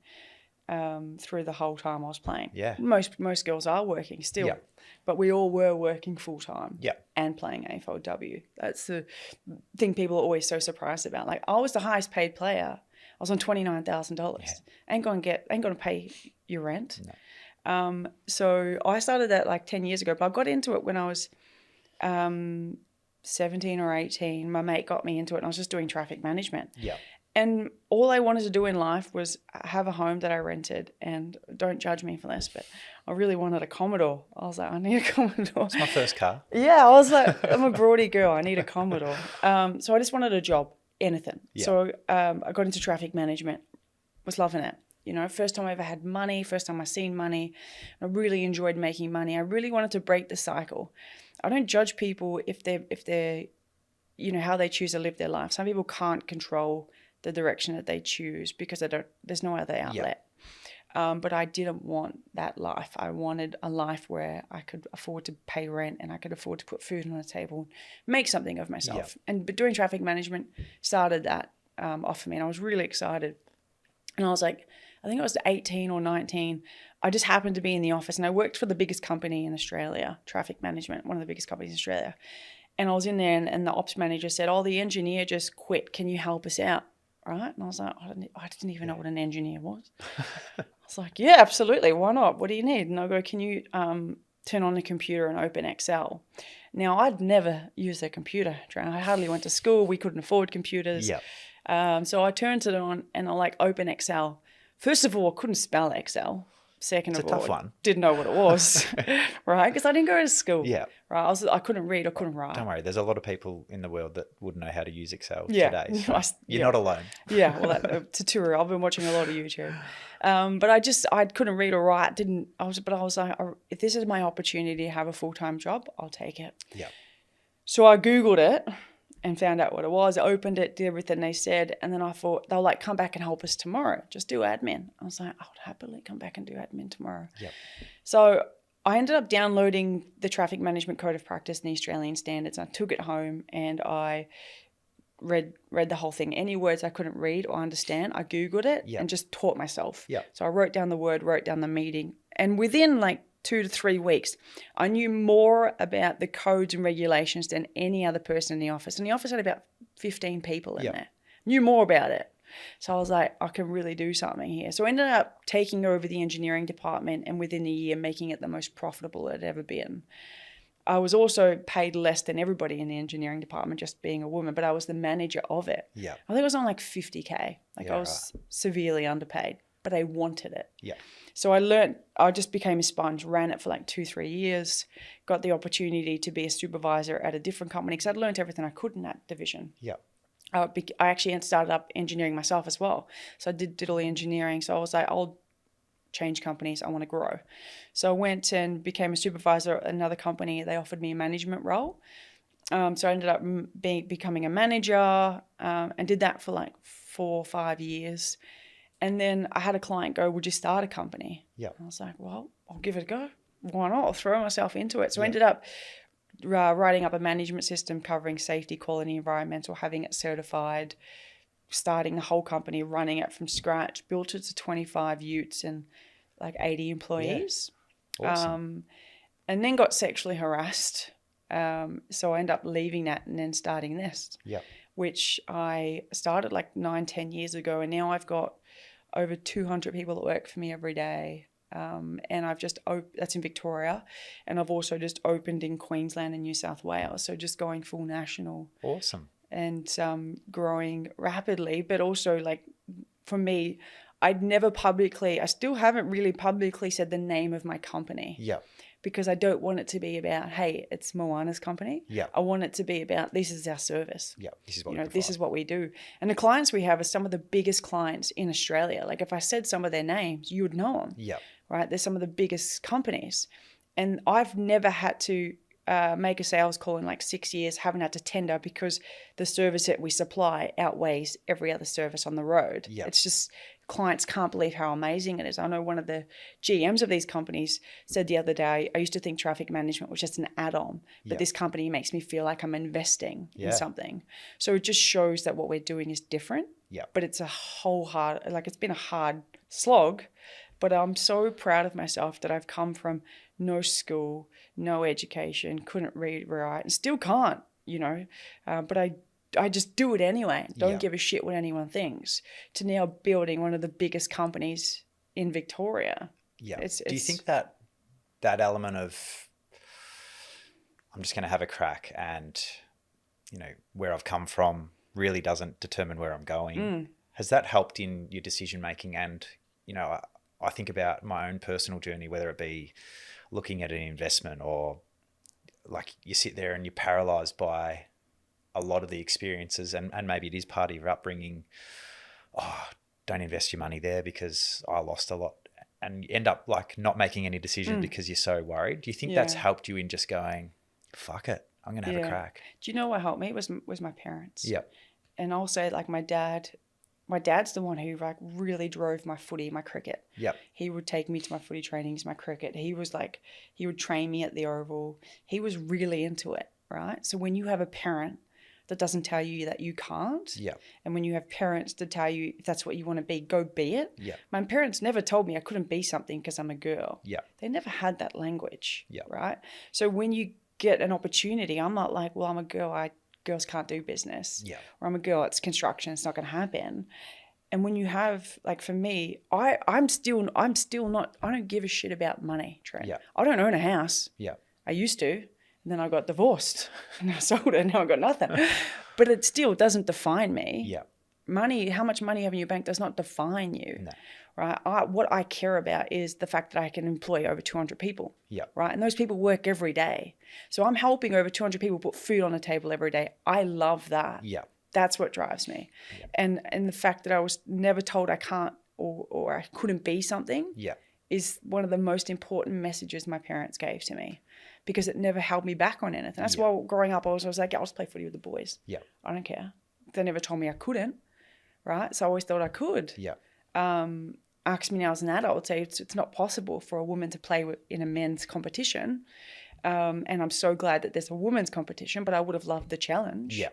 Speaker 1: through the whole time I was playing.
Speaker 2: Yeah.
Speaker 1: Most girls are working still.
Speaker 2: Yep.
Speaker 1: But we all were working full time.
Speaker 2: Yep.
Speaker 1: And playing AFLW. That's the thing people are always so surprised about. Like, I was the highest paid player. I was on $29,000. Yeah. Ain't gonna pay your rent. No. So I started that like 10 years ago, but I got into it when I was 17 or 18. My mate got me into it and I was just doing traffic management.
Speaker 2: Yeah.
Speaker 1: And all I wanted to do in life was have a home that I rented. And don't judge me for this, but I really wanted a Commodore. I was like, I need a Commodore.
Speaker 2: It's my first car.
Speaker 1: Yeah, I was like, I'm a Broadie girl. I need a Commodore. So I just wanted a job, anything. Yeah. So I got into traffic management, was loving it. You know, first time I ever had money, first time I seen money. I really enjoyed making money. I really wanted to break the cycle. I don't judge people if they're, you know, how they choose to live their life. Some people can't control the direction that they choose because there's no other outlet. Yep. But I didn't want that life. I wanted a life where I could afford to pay rent and I could afford to put food on the table, make something of myself. Yep. But doing traffic management started that off for me, and I was really excited. And I was like, I think I was 18 or 19. I just happened to be in the office, and I worked for the biggest company in Australia, traffic management, one of the biggest companies in Australia. And I was in there, and the ops manager said, "Oh, the engineer just quit. Can you help us out?" Right? And I was like, I didn't even know what an engineer was. I was like, yeah, absolutely. Why not? What do you need? And I go, can you turn on the computer and open Excel? Now, I'd never used a computer. I hardly went to school. We couldn't afford computers. Yep. So I turned it on and I like open Excel. First of all, I couldn't spell Excel. Second of all,
Speaker 2: tough one.
Speaker 1: Didn't know what it was, right? Because I didn't go to school.
Speaker 2: Yeah.
Speaker 1: Right. I couldn't read. I couldn't write.
Speaker 2: Don't worry. There's a lot of people in the world that wouldn't know how to use Excel today. So you're not alone.
Speaker 1: Yeah. Well, it's a tour. I've been watching a lot of YouTube. But I couldn't read or write. I was like, if this is my opportunity to have a full-time job, I'll take it. Yeah. So I Googled it and found out what it was. I opened it, did everything they said, and then I thought, they'll like come back and help us tomorrow. Just do admin. I was like, I would happily come back and do admin tomorrow. Yep. So I ended up downloading the Traffic Management Code of Practice and the Australian Standards. I took it home and I read the whole thing. Any words I couldn't read or understand, I Googled it and just taught myself. Yep. So I wrote down the word, wrote down the meaning, and within like 2 to 3 weeks, I knew more about the codes and regulations than any other person in the office. And the office had about 15 people in there. Knew more about it. So I was like, I can really do something here. So I ended up taking over the engineering department and within a year making it the most profitable it had ever been. I was also paid less than everybody in the engineering department just being a woman, but I was the manager of it. Yeah. I think I was on like 50K. I was severely underpaid, but I wanted it. Yeah. So I just became a sponge, ran it for like 2-3 years, got the opportunity to be a supervisor at a different company because I'd learned everything I could in that division. Yeah. I actually started up engineering myself as well. So I did all the engineering. So I was like, I'll change companies. I want to grow. So I went and became a supervisor at another company. They offered me a management role. So I ended up becoming a manager and did that for like 4 or 5 years. And then I had a client go, would you start a company? Yeah. I was like, well, I'll give it a go. Why not? I'll throw myself into it. So I ended up writing up a management system covering safety, quality, environmental, having it certified, starting the whole company, running it from scratch, built it to 25 utes and like 80 employees.
Speaker 2: Yeah. Awesome.
Speaker 1: And then got sexually harassed. So I ended up leaving that and then starting this, which I started like 9-10 years ago. And now I've got over 200 people that work for me every day. And I've just, that's in Victoria. And I've also just opened in Queensland and New South Wales. So just going full national.
Speaker 2: Awesome.
Speaker 1: And growing rapidly, but also like for me, I still haven't really publicly said the name of my company.
Speaker 2: Yeah.
Speaker 1: Because I don't want it to be about, hey, it's Moana's company.
Speaker 2: Yeah.
Speaker 1: I want it to be about, this is our service.
Speaker 2: Yeah. This is what we provide.
Speaker 1: This is what we do. And the clients we have are some of the biggest clients in Australia. Like if I said some of their names, you would know them.
Speaker 2: Yeah.
Speaker 1: Right? They're some of the biggest companies. And I've never had to make a sales call in like 6 years, haven't had to tender because the service that we supply outweighs every other service on the road.
Speaker 2: Yep.
Speaker 1: It's just clients can't believe how amazing it is. I know one of the GMs of these companies said the other day, I used to think traffic management was just an add-on, but this company makes me feel like I'm investing in something. So it just shows that what we're doing is different, but it's it's been a hard slog, but I'm so proud of myself that I've come from no school, no education, couldn't read, write, and still can't, but I just do it anyway. Don't give a shit what anyone thinks. To now building one of the biggest companies in Victoria.
Speaker 2: Yeah. Do you think that element of I'm just going to have a crack and, where I've come from really doesn't determine where I'm going. Has that helped in your decision making? And, I think about my own personal journey, whether it be looking at an investment or like you sit there and you're paralyzed by a lot of the experiences and maybe it is part of your upbringing. Oh, don't invest your money there because I lost a lot, and you end up like not making any decision because you're so worried. Do you think that's helped you in just going, fuck it, I'm going to have a crack? Do
Speaker 1: you know what helped me was my parents.
Speaker 2: Yeah.
Speaker 1: And I'll say like my dad's the one who like really drove my footy, my cricket.
Speaker 2: Yep.
Speaker 1: He would take me to my footy trainings, my cricket. He would train me at the Oval. He was really into it, right? So when you have a parent that doesn't tell you that you can't, and when you have parents to tell you if that's what you want to be, go be it.
Speaker 2: Yeah.
Speaker 1: My parents never told me I couldn't be something because I'm a girl.
Speaker 2: Yeah.
Speaker 1: They never had that language,
Speaker 2: yeah,
Speaker 1: right? So when you get an opportunity, I'm not like, well, I'm a girl, girls can't do business.
Speaker 2: Yeah.
Speaker 1: Or I'm a girl, it's construction, it's not going to happen. And when you have, like for me, I'm still not, I don't give a shit about money, Trent.
Speaker 2: Yeah.
Speaker 1: I don't own a house.
Speaker 2: Yeah.
Speaker 1: I used to. And then I got divorced and I sold it and now I got nothing. But it still doesn't define me.
Speaker 2: Yeah.
Speaker 1: Money, how much money you have in your bank does not define you.
Speaker 2: No.
Speaker 1: Right? What I care about is the fact that I can employ over 200 people.
Speaker 2: Yeah.
Speaker 1: Right? And those people work every day. So I'm helping over 200 people put food on the table every day. I love that.
Speaker 2: Yeah.
Speaker 1: That's what drives me. Yeah. And the fact that I was never told I can't or I couldn't be something is one of the most important messages my parents gave to me, because it never held me back on anything. That's why growing up I was like, I'll just play footy with the boys. Yeah. I don't care. They never told me I couldn't, right? So I always thought I could.
Speaker 2: Yeah.
Speaker 1: Ask me now as an adult, say it's not possible for a woman to play in a men's competition. And I'm so glad that there's a women's competition, but I would have loved the challenge.
Speaker 2: Yeah.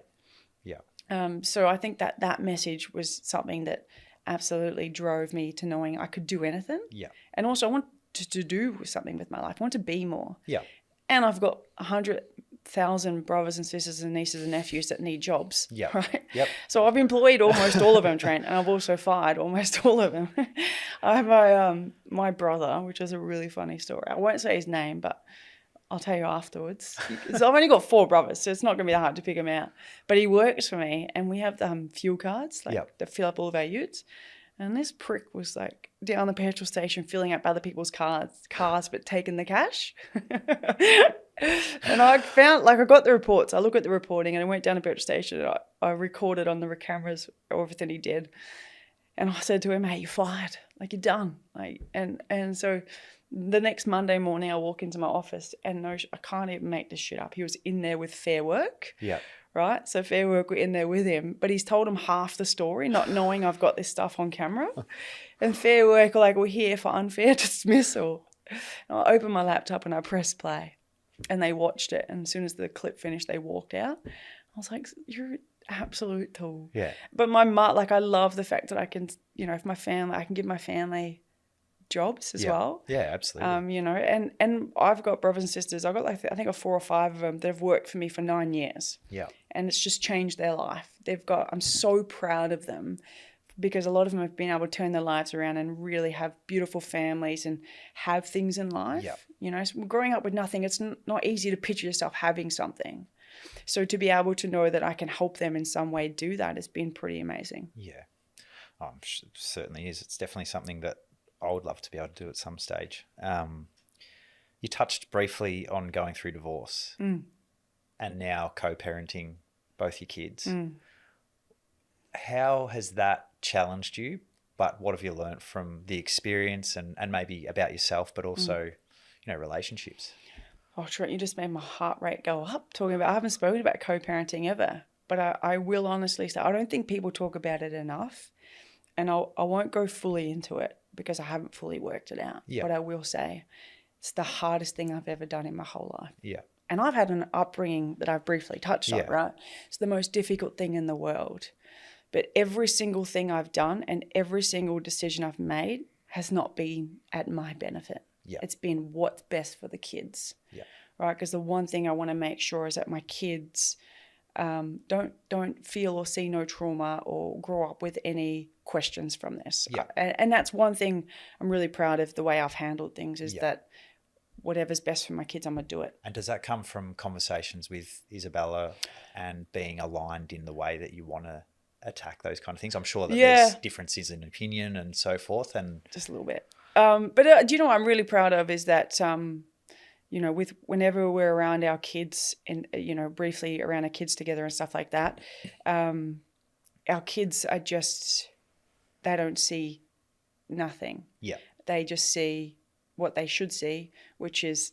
Speaker 2: Yeah.
Speaker 1: So I think that message was something that absolutely drove me to knowing I could do anything.
Speaker 2: Yeah.
Speaker 1: And also I wanted to do something with my life. I want to be more.
Speaker 2: Yeah.
Speaker 1: And I've got 100,000 brothers and sisters and nieces and nephews that need jobs.
Speaker 2: Yeah.
Speaker 1: Right.
Speaker 2: Yep.
Speaker 1: So I've employed almost all of them, Trent, and I've also fired almost all of them. I have my brother, which is a really funny story. I won't say his name, but I'll tell you afterwards. So I've only got 4 brothers, so it's not going to be that hard to pick him out. But he works for me, and we have the fuel cards, that fill up all of our utes. And this prick was like down the petrol station filling up other people's cars, but taking the cash. And I found, I got the reports. I look at the reporting, and I went down the petrol station, and I recorded on the cameras everything he did. And I said to him, hey, you're fired. You're done. And so the next Monday morning, I walk into my office, and I can't even make this shit up. He was in there with Fair Work. Yeah. Right? So Fair Work were in there with him, but he's told him half the story, not knowing I've got this stuff on camera. And Fair Work are like, we're here for unfair dismissal. And I opened my laptop and I pressed play, and they watched it. And as soon as the clip finished, they walked out. I was like, you're an absolute tool.
Speaker 2: Yeah.
Speaker 1: But my mum, I love the fact that I can, if my family, I can give my family jobs as well.
Speaker 2: Yeah, absolutely.
Speaker 1: You know, and I've got brothers and sisters. I've got like, I think 4 or 5 of them that have worked for me for 9 years.
Speaker 2: Yeah.
Speaker 1: And it's just changed their life. I'm so proud of them, because a lot of them have been able to turn their lives around and really have beautiful families and have things in life.
Speaker 2: Yep.
Speaker 1: You know, so growing up with nothing, it's not easy to picture yourself having something. So to be able to know that I can help them in some way do that has been pretty amazing.
Speaker 2: Yeah. It certainly is. It's definitely something that I would love to be able to do at some stage. You touched briefly on going through divorce and now co-parenting both your kids. How has that challenged you? But what have you learned from the experience and maybe about yourself, but also, you know, relationships?
Speaker 1: Oh, Trent, you just made my heart rate go up talking about, I haven't spoken about co-parenting ever, but I will honestly say, I don't think people talk about it enough, and I won't go fully into it because I haven't fully worked it out.
Speaker 2: Yeah.
Speaker 1: But I will say it's the hardest thing I've ever done in my whole life.
Speaker 2: Yeah.
Speaker 1: And I've had an upbringing that I've briefly touched on, right? It's the most difficult thing in the world. But every single thing I've done and every single decision I've made has not been at my benefit.
Speaker 2: Yeah.
Speaker 1: It's been what's best for the kids.
Speaker 2: Yeah.
Speaker 1: Right? Because the one thing I want to make sure is that my kids don't feel or see no trauma or grow up with any questions from this.
Speaker 2: Yeah.
Speaker 1: And that's one thing I'm really proud of, the way I've handled things, is that whatever's best for my kids, I'm going to do it.
Speaker 2: And does that come from conversations with Isabella and being aligned in the way that you want to attack those kind of things? I'm sure that there's differences in opinion and so forth. And
Speaker 1: just a little bit. But do you know what I'm really proud of is that, you know, whenever we're around our kids and, you know, briefly around our kids together and stuff like that, our kids are just, they don't see nothing.
Speaker 2: Yeah.
Speaker 1: They just see what they should see, which is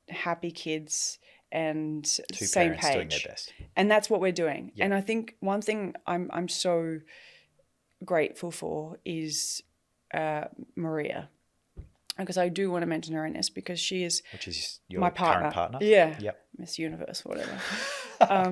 Speaker 1: happy kids and
Speaker 2: two
Speaker 1: same
Speaker 2: parents
Speaker 1: page.
Speaker 2: doing their best.
Speaker 1: And that's what we're doing.
Speaker 2: Yeah.
Speaker 1: And I think one thing I'm so grateful for is Maria. Because I do want to mention her in this, because she is,
Speaker 2: which is your
Speaker 1: my
Speaker 2: current partner.
Speaker 1: Yeah.
Speaker 2: Yep.
Speaker 1: Miss Universe, whatever.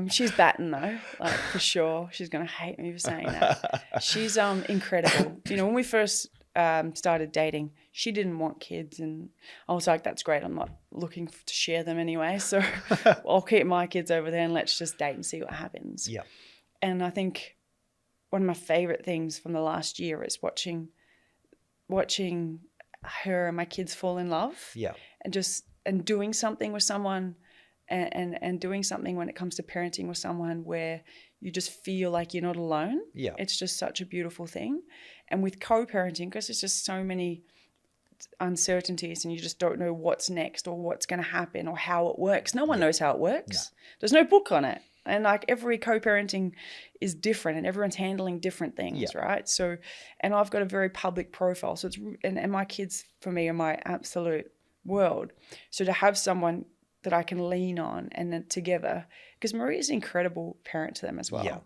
Speaker 1: She's batting though, like for sure. She's gonna hate me for saying that. She's incredible. You know, when we first started dating, she didn't want kids, and I was like, that's great. I'm not looking to share them anyway, so I'll keep my kids over there and let's just date and see what happens.
Speaker 2: Yeah.
Speaker 1: And I think one of my favorite things from the last year is watching her and my kids fall in love.
Speaker 2: Yeah.
Speaker 1: And doing something with someone, and doing something when it comes to parenting with someone where you just feel like you're not alone.
Speaker 2: Yeah.
Speaker 1: It's just such a beautiful thing. And with co-parenting, because there's just so many uncertainties and you just don't know what's next or what's going to happen or how it works. No one knows how it works. No. There's no book on it. And like every co-parenting is different and everyone's handling different things, right? So, and I've got a very public profile. So it's, and my kids for me are my absolute world. So to have someone that I can lean on and then together, because Maria's an incredible parent to them as well.
Speaker 2: Yeah.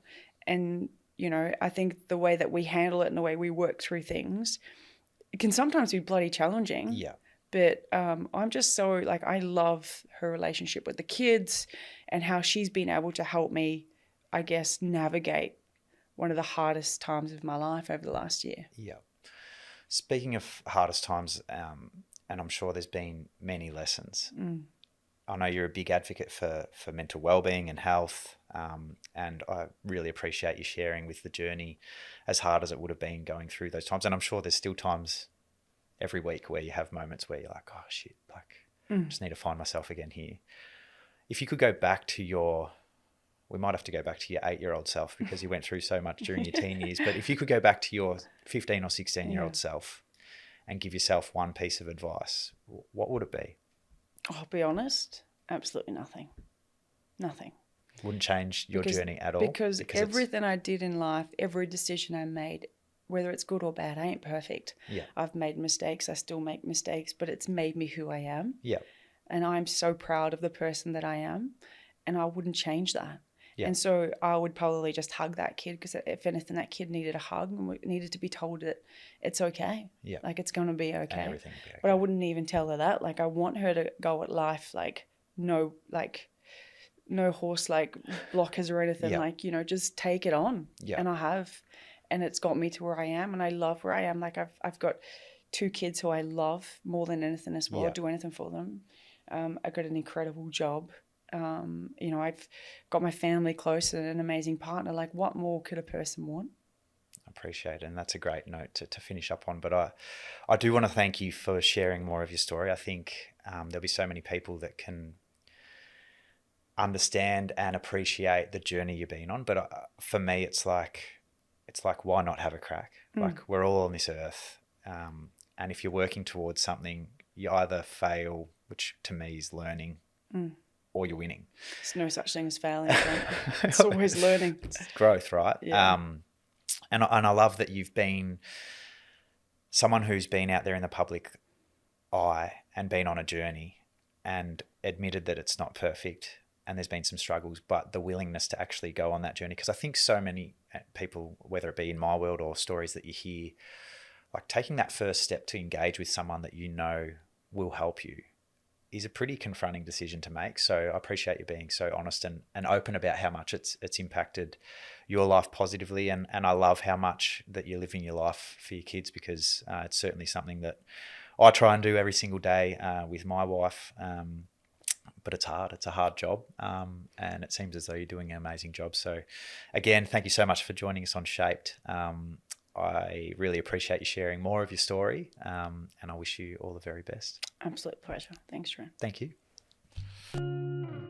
Speaker 1: And, you know, I think the way that we handle it and the way we work through things, it can sometimes be bloody challenging.
Speaker 2: Yeah.
Speaker 1: But I'm just so, like, I love her relationship with the kids and how she's been able to help me, I guess, navigate one of the hardest times of my life over the last year.
Speaker 2: Yeah. Speaking of hardest times, and I'm sure there's been many lessons. I know you're a big advocate for mental well-being and health, and I really appreciate you sharing with the journey, as hard as it would have been going through those times. And I'm sure there's still times every week where you have moments where you're like, oh shit, like I just need to find myself again here. If you could go back to we might have to go back to your 8-year-old self because you went through so much during your teen years, but if you could go back to your 15 or 16-year-old self and give yourself one piece of advice, what would it be?
Speaker 1: I'll be honest, absolutely nothing. Nothing.
Speaker 2: Wouldn't change your journey at all?
Speaker 1: Because everything I did in life, every decision I made, whether it's good or bad, I ain't perfect.
Speaker 2: Yeah.
Speaker 1: I've made mistakes. I still make mistakes, but it's made me who I am.
Speaker 2: Yeah.
Speaker 1: And I'm so proud of the person that I am, and I wouldn't change that.
Speaker 2: Yeah.
Speaker 1: And so I would probably just hug that kid, because if anything, that kid needed a hug and needed to be told that it's okay.
Speaker 2: Yeah.
Speaker 1: Like, it's going to be okay.
Speaker 2: And everything will be okay.
Speaker 1: But I wouldn't even tell her that. Like, I want her to go at life like no horse like blockers or anything.
Speaker 2: Yeah.
Speaker 1: Like, you know, just take it on.
Speaker 2: Yeah.
Speaker 1: And I have. And it's got me to where I am, and I love where I am. Like, I've got 2 kids who I love more than anything as well.
Speaker 2: Yeah.
Speaker 1: I'd do anything for them. I got an incredible job. You know, I've got my family close and an amazing partner. Like, what more could a person want?
Speaker 2: Appreciate it, and that's a great note to finish up on. But I do want to thank you for sharing more of your story. I think there'll be so many people that can understand and appreciate the journey you've been on. But for me, it's like why not have a crack? Like, we're all on this earth, and if you're working towards something, you either fail, which to me is learning, or you're winning.
Speaker 1: There's no such thing as failing. It's always learning.
Speaker 2: It's growth, right?
Speaker 1: Yeah.
Speaker 2: And I love that you've been someone who's been out there in the public eye and been on a journey and admitted that it's not perfect and there's been some struggles, but the willingness to actually go on that journey. Because I think so many people, whether it be in my world or stories that you hear, like taking that first step to engage with someone that you know will help you is a pretty confronting decision to make. So I appreciate you being so honest and open about how much it's impacted your life positively. And I love how much that you're living your life for your kids, because it's certainly something that I try and do every single day with my wife. But it's hard. It's a hard job. And it seems as though you're doing an amazing job. So again, thank you so much for joining us on Shaped. I really appreciate you sharing more of your story, and I wish you all the very best.
Speaker 1: Absolute pleasure. Thanks, Trent.
Speaker 2: Thank you.